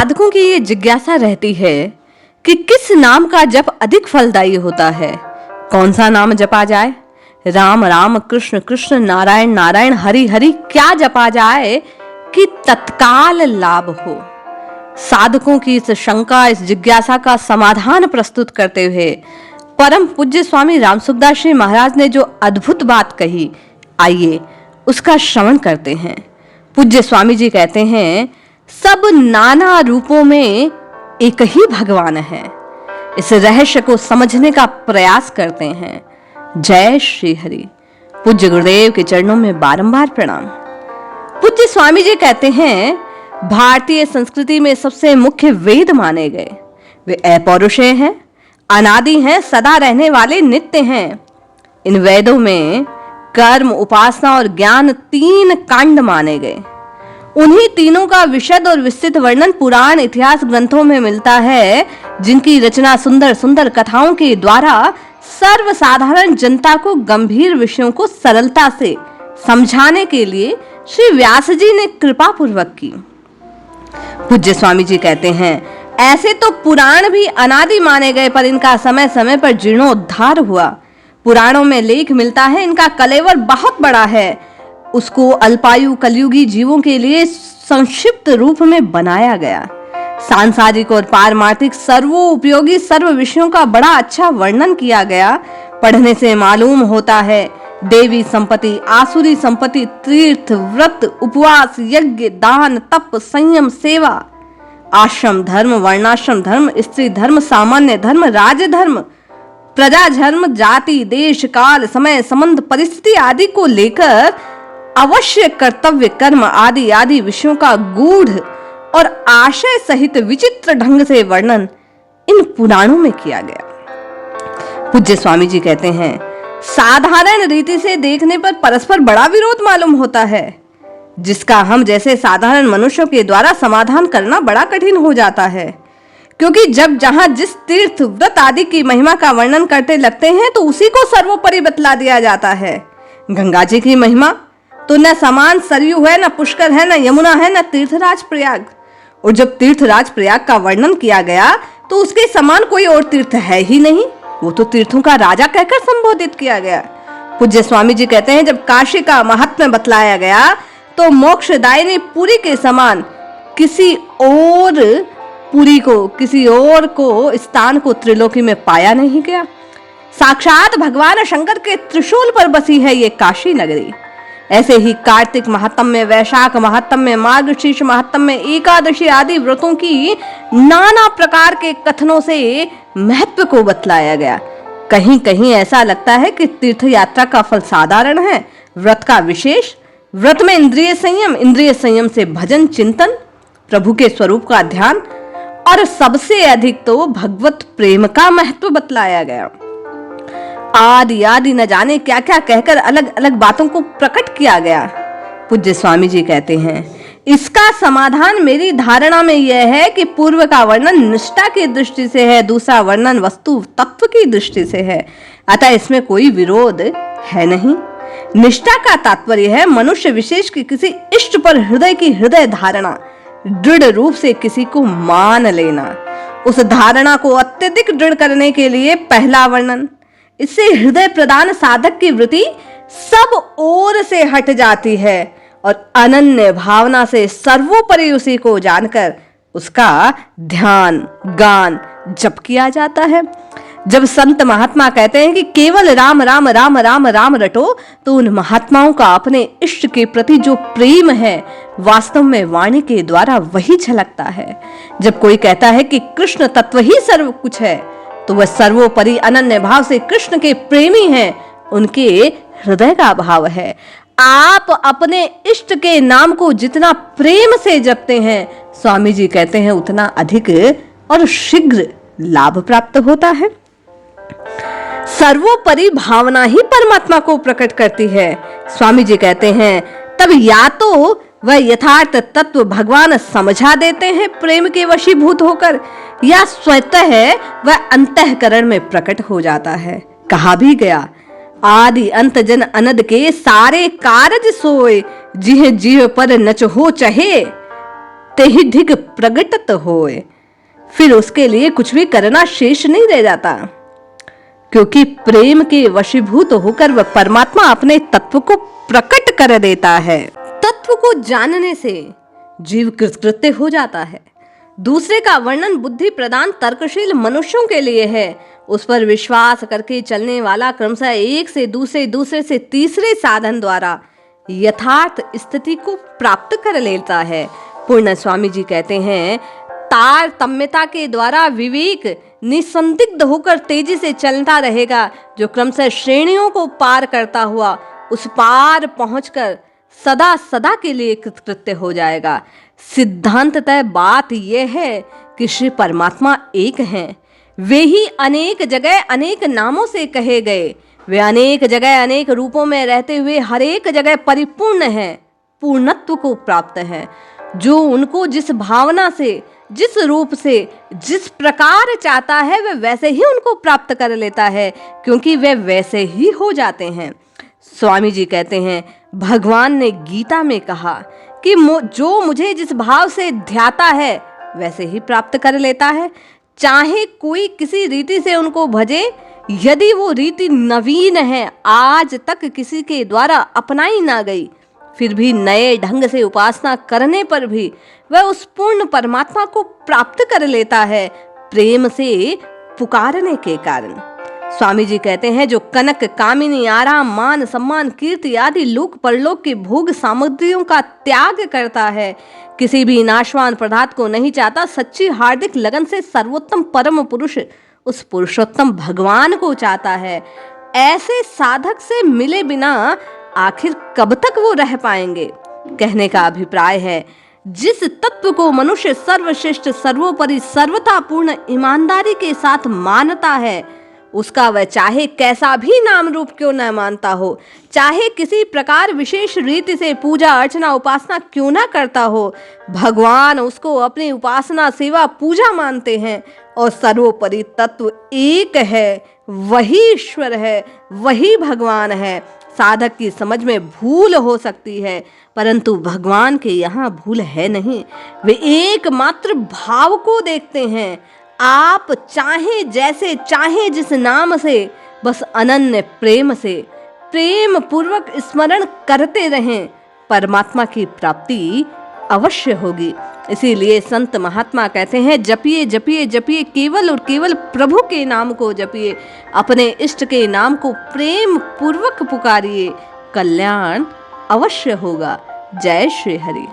साधकों की ये जिज्ञासा रहती है कि किस नाम का जप अधिक फलदायी होता है। कौन सा नाम जपा जाए? राम राम कृष्ण कृष्ण नारायण नारायण हरि हरि क्या जपा जाए कि तत्काल लाभ हो। साधकों की इस शंका, इस जिज्ञासा का समाधान प्रस्तुत करते हुए परम पूज्य स्वामी रामसुखदास जी महाराज ने जो अद्भुत बात कही, आइए उसका श्रवण करते हैं। पूज्य स्वामी जी कहते हैं, सब नाना रूपों में एक ही भगवान है। इस रहस्य को समझने का प्रयास करते हैं। जय श्री हरि। पूज्य गुरुदेव के चरणों में बारंबार प्रणाम। पूज्य स्वामी जी कहते हैं, भारतीय संस्कृति में सबसे मुख्य वेद माने गए वे अपौरुषेय हैं, अनादि हैं, सदा रहने वाले, नित्य हैं। इन वेदों में कर्म, उपासना और ज्ञान 3 कांड माने गए। उन्हीं तीनों का विशद और विस्तृत वर्णन पुराण इतिहास ग्रंथों में मिलता है, जिनकी रचना सुंदर सुंदर कथाओं के द्वारा सर्वसाधारण जनता को गंभीर विषयों को सरलता से समझाने के लिए श्री व्यास जी ने कृपा पूर्वक की। पूज्य स्वामी जी कहते हैं, ऐसे तो पुराण भी अनादि माने गए, पर इनका समय समय पर जीर्णोद्धार हुआ। पुराणों में लेख मिलता है, इनका कलेवर बहुत बड़ा है, उसको अल्पायु कलयुगी जीवों के लिए संक्षिप्त रूप में बनाया गया। सांसारिक और पारमार्थिक सर्वोपयोगी सर्व विषयों का बड़ा अच्छा वर्णन किया गया। पढ़ने से मालूम होता है, देवी संपत्ति, आसुरी संपत्ति, तीर्थ, व्रत, उपवास, यज्ञ, दान, तप, संयम, सेवा, आश्रम धर्म, वर्णाश्रम धर्म, स्त्री धर्म, सामान्य धर्म, राज धर्म, प्रजा धर्म, जाति, देश, काल, समय, संबंध, परिस्थिति आदि को लेकर अवश्य कर्तव्य कर्म आदि आदि विषयों का गूढ़ और आशय सहित विचित्र ढंग से वर्णन इन पुराणों में किया गया। पूज्य स्वामी जी कहते हैं, साधारण रीति से देखने पर परस्पर बड़ा विरोध मालूम होता है, जिसका हम जैसे साधारण मनुष्यों के द्वारा समाधान करना बड़ा कठिन हो जाता है। क्योंकि जब जहां जिस तीर्थ, व्रत आदि की महिमा का वर्णन करते लगते हैं तो उसी को सर्वोपरि बतला दिया जाता है। गंगा जी की महिमा तो न समान सरयू है, न पुष्कर है, न यमुना है, न तीर्थराज प्रयाग। और जब तीर्थराज प्रयाग का वर्णन किया गया तो उसके समान कोई और तीर्थ है ही नहीं, वो तो तीर्थों का राजा कहकर संबोधित किया गया। पूज्य स्वामी जी कहते हैं, जब काशी का महात्म्य बतलाया गया तो मोक्षदायिनी पुरी के समान किसी और को स्थान को त्रिलोकी में पाया नहीं गया। साक्षात भगवान शंकर के त्रिशूल पर बसी है ये काशी नगरी। ऐसे ही कार्तिक महात्म्य में, वैशाख महात्म्य में, मार्गशीर्ष महात्म्य में, एकादशी आदि व्रतों की नाना प्रकार के कथनों से महत्व को बतलाया गया। कहीं कहीं ऐसा लगता है कि तीर्थ यात्रा का फल साधारण है, व्रत का विशेष। व्रत में इंद्रिय संयम से भजन चिंतन, प्रभु के स्वरूप का ध्यान और सबसे अधिक तो भगवत प्रेम का महत्व बतलाया गया। आदि आदि न जाने क्या क्या कहकर अलग अलग बातों को प्रकट किया गया। पूज्य स्वामी जी कहते हैं, इसका समाधान मेरी धारणा में यह है कि पूर्व का वर्णन निष्ठा की दृष्टि से है, दूसरा वर्णन वस्तु तत्व की दृष्टि से है, अतः इसमें कोई विरोध है नहीं। निष्ठा का तात्पर्य है मनुष्य विशेष की किसी इष्ट पर हृदय की हृदय धारणा, दृढ़ रूप से किसी को मान लेना। उस धारणा को अत्यधिक दृढ़ करने के लिए पहला वर्णन, इससे हृदय प्रदान साधक की वृत्ति सब ओर से हट जाती है और अनन्य भावना से सर्वोपरि उसी को जानकर उसका ध्यान, गान, जप किया जाता है। जब संत महात्मा कहते हैं कि केवल राम राम राम राम राम रटो, तो उन महात्माओं का अपने इष्ट के प्रति जो प्रेम है वास्तव में वाणी के द्वारा वही झलकता है। जब कोई कहता है कि कृष्ण तत्व ही सर्व कुछ है, तो वह सर्वोपरि अनन्य भाव से कृष्ण के प्रेमी हैं, उनके हृदय का भाव है। आप अपने इष्ट के नाम को जितना प्रेम से जपते हैं, स्वामी जी कहते हैं, उतना अधिक और शीघ्र लाभ प्राप्त होता है। सर्वोपरि भावना ही परमात्मा को प्रकट करती है। स्वामी जी कहते हैं, तब या तो वह यथार्थ तत्व भगवान समझा देते हैं प्रेम के वशीभूत होकर, या स्वतः वह अंतःकरण में प्रकट हो जाता है। कहा भी गया, आदि अंत जन अनद के सारे कारज सोए, जिह जिह पर नच हो चहे। ते ही धिक प्रगटत होए। फिर उसके लिए कुछ भी करना शेष नहीं रह जाता, क्योंकि प्रेम के वशीभूत होकर वह परमात्मा अपने तत्व को प्रकट कर देता है। तत्व को जानने से जीव कृतकृत्य हो जाता है। दूसरे का वर्णन बुद्धि प्रदान तर्कशील मनुष्यों के लिए है। उस पर विश्वास करके चलने वाला क्रमशः एक से दूसरे, दूसरे से तीसरे साधन द्वारा यथार्थ स्थिति को प्राप्त कर लेता है। पूर्ण स्वामी जी कहते हैं, तारतम्यता के द्वारा विवेक निसंदिग्ध होकर तेजी से चलता रहेगा, जो क्रमशः श्रेणियों को पार करता हुआ उस पार पहुंचकर सदा सदा के लिए कृतकृत्य हो जाएगा। सिद्धांततः बात यह है कि श्री परमात्मा एक हैं। वे ही अनेक जगह अनेक नामों से कहे गए। वे अनेक जगह अनेक रूपों में रहते हुए हर एक जगह परिपूर्ण हैं, पूर्णत्व को प्राप्त हैं। जो उनको जिस भावना से, जिस रूप से, जिस प्रकार चाहता है, वह वैसे ही उनको प्राप्त कर लेता है, क्योंकि वे वैसे ही हो जाते हैं। स्वामी जी कहते हैं, भगवान ने गीता में कहा कि जो मुझे जिस भाव से ध्याता है वैसे ही प्राप्त कर लेता है। चाहे कोई किसी रीति से उनको भजे, यदि वो रीति नवीन है, आज तक किसी के द्वारा अपनाई ना गई, फिर भी नए ढंग से उपासना करने पर भी वह उस पूर्ण परमात्मा को प्राप्त कर लेता है, प्रेम से पुकारने के कारण। स्वामी जी कहते हैं, जो कनक, कामिनी, आराम, मान, सम्मान, कीर्ति आदि लोक परलोक की भोग सामग्रियों का त्याग करता है, किसी भी नाशवान पदार्थ को नहीं चाहता, सच्ची हार्दिक लगन से सर्वोत्तम परम पुरुष उस पुरुषोत्तम भगवान को चाहता है, ऐसे साधक से मिले बिना आखिर कब तक वो रह पाएंगे। कहने का अभिप्राय है, जिस तत्व को मनुष्य सर्वश्रेष्ठ, सर्वोपरि, सर्वतापूर्ण ईमानदारी के साथ मानता है, उसका वह चाहे कैसा भी नाम रूप क्यों न मानता हो, चाहे किसी प्रकार विशेष रीति से पूजा अर्चना उपासना क्यों न करता हो, भगवान उसको अपनी उपासना सेवा पूजा मानते हैं। और सर्वोपरि तत्व एक है, वही ईश्वर है, वही भगवान है। साधक की समझ में भूल हो सकती है, परंतु भगवान के यहाँ भूल है नहीं। वे एकमात्र भाव को देखते हैं। आप चाहे जैसे, चाहे जिस नाम से, बस अनन्य प्रेम से, प्रेम पूर्वक स्मरण करते रहें, परमात्मा की प्राप्ति अवश्य होगी। इसीलिए संत महात्मा कहते हैं, जपिए जपिए जपिए, केवल और केवल प्रभु के नाम को जपिए, अपने इष्ट के नाम को प्रेम पूर्वक पुकारिए, कल्याण अवश्य होगा। जय श्री हरि।